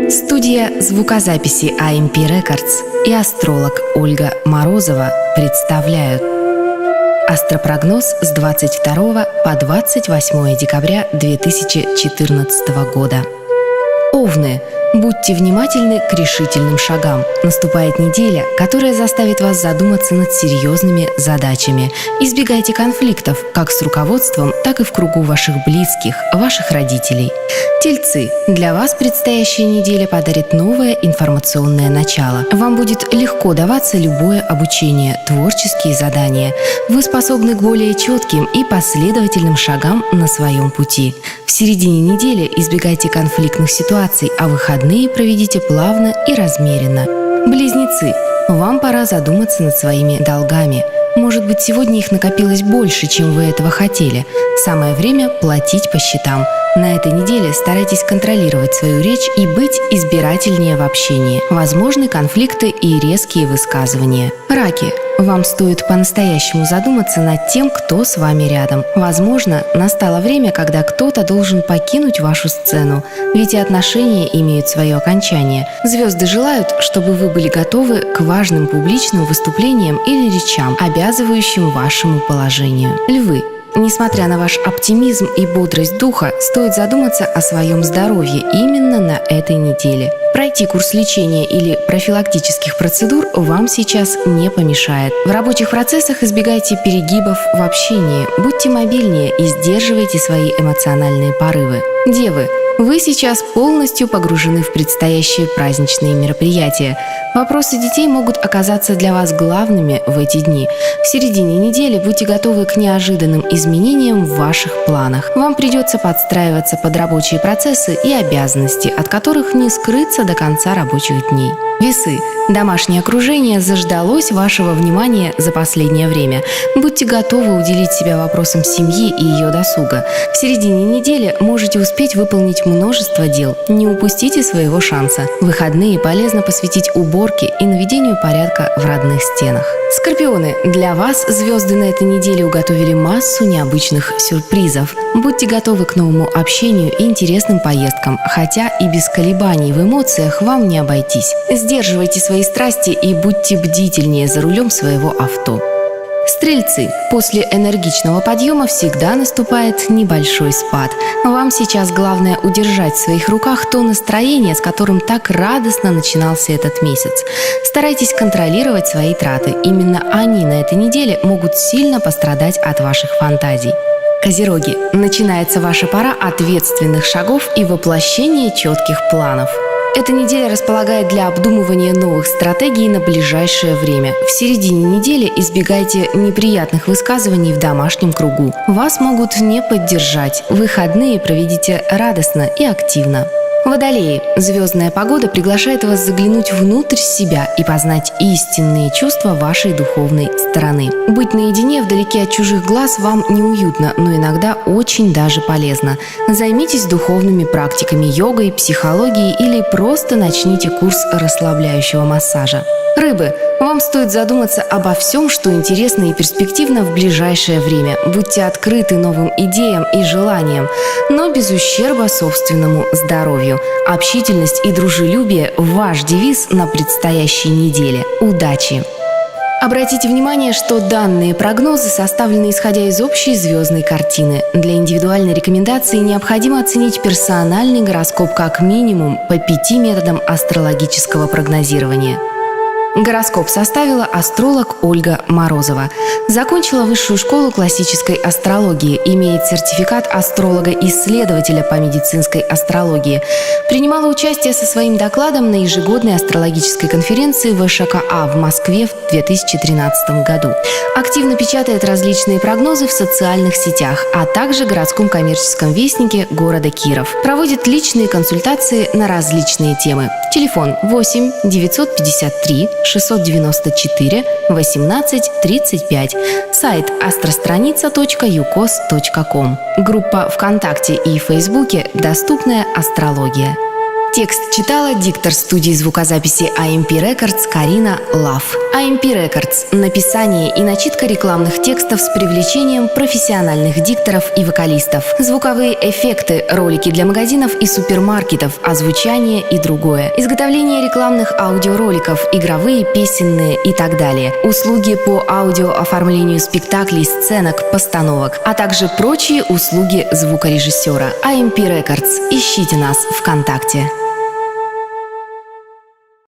Студия звукозаписи AMP Records и астролог Ольга Морозова представляют астропрогноз с 22 по 28 декабря 2014 года. Овны, будьте внимательны к решительным шагам. Наступает неделя, которая заставит вас задуматься над серьезными задачами. Избегайте конфликтов как с руководством, так и в кругу ваших близких, ваших родителей. Тельцы, для вас предстоящая неделя подарит новое информационное начало. Вам будет легко даваться любое обучение, творческие задания. Вы способны к более четким и последовательным шагам на своем пути. В середине недели избегайте конфликтных ситуаций, а выходные проведите плавно и размеренно. Близнецы, вам пора задуматься над своими долгами. Может быть, сегодня их накопилось больше, чем вы этого хотели. Самое время платить по счетам. На этой неделе старайтесь контролировать свою речь и быть избирательнее в общении. Возможны конфликты и резкие высказывания. Раки, вам стоит по-настоящему задуматься над тем, кто с вами рядом. Возможно, настало время, когда кто-то должен покинуть вашу сцену, ведь и отношения имеют свое окончание. Звезды желают, чтобы вы были готовы к важным публичным выступлениям или речам, обязывающим вашему положению. Львы, несмотря на ваш оптимизм и бодрость духа, стоит задуматься о своем здоровье именно на этой неделе. Пройти курс лечения или профилактических процедур вам сейчас не помешает. В рабочих процессах избегайте перегибов в общении, будьте мобильнее и сдерживайте свои эмоциональные порывы. Девы, вы сейчас полностью погружены в предстоящие праздничные мероприятия. Вопросы детей могут оказаться для вас главными в эти дни. В середине недели будьте готовы к неожиданным изменениям в ваших планах. Вам придется подстраиваться под рабочие процессы и обязанности, от которых не скрыться до конца рабочих дней. Весы, домашнее окружение заждалось вашего внимания за последнее время. Будьте готовы уделить себя вопросам семьи и ее досуга. В середине недели можете успеть выполнить множество дел. Не упустите своего шанса. В выходные полезно посвятить уборке и наведению порядка в родных стенах. Скорпионы, для вас звезды на этой неделе уготовили массу необычных сюрпризов. Будьте готовы к новому общению и интересным поездкам, хотя и без колебаний в эмоциях вам не обойтись. Сдерживайте свои страсти и будьте бдительнее за рулем своего авто. Стрельцы, после энергичного подъема всегда наступает небольшой спад. Вам сейчас главное удержать в своих руках то настроение, с которым так радостно начинался этот месяц. Старайтесь контролировать свои траты. Именно они на этой неделе могут сильно пострадать от ваших фантазий. Козероги, начинается ваша пора ответственных шагов и воплощения четких планов. Эта неделя располагает для обдумывания новых стратегий на ближайшее время. В середине недели избегайте неприятных высказываний в домашнем кругу. Вас могут не поддержать. Выходные проведите радостно и активно. Водолеи, звездная погода приглашает вас заглянуть внутрь себя и познать истинные чувства вашей духовной стороны. Быть наедине вдалеке от чужих глаз вам неуютно, но иногда очень даже полезно. Займитесь духовными практиками, йогой, психологией или просто начните курс расслабляющего массажа. Рыбы, вам стоит задуматься обо всем, что интересно и перспективно в ближайшее время. Будьте открыты новым идеям и желаниям, но без ущерба собственному здоровью. Общительность и дружелюбие – ваш девиз на предстоящей неделе. Удачи! Обратите внимание, что данные прогнозы составлены исходя из общей звездной картины. Для индивидуальной рекомендации необходимо оценить персональный гороскоп как минимум по 5 методам астрологического прогнозирования. Гороскоп составила астролог Ольга Морозова. Закончила высшую школу классической астрологии, имеет сертификат астролога-исследователя по медицинской астрологии. Принимала участие со своим докладом на ежегодной астрологической конференции ВШКА в Москве в 2013 году. Активно печатает различные прогнозы в социальных сетях, а также в городском коммерческом вестнике города Киров. Проводит личные консультации на различные темы. Телефон 8 953 694 18 35. Сайт astrostranica.ucos.com. Группа ВКонтакте и Фейсбуке «Доступная астрология». Текст читала диктор студии звукозаписи AMP Records Карина Лав. AMP Records – написание и начитка рекламных текстов с привлечением профессиональных дикторов и вокалистов, звуковые эффекты, ролики для магазинов и супермаркетов, озвучание и другое, изготовление рекламных аудиороликов, игровые, песенные и так далее, услуги по аудиооформлению спектаклей, сценок, постановок, а также прочие услуги звукорежиссера. AMP Records. Ищите нас ВКонтакте.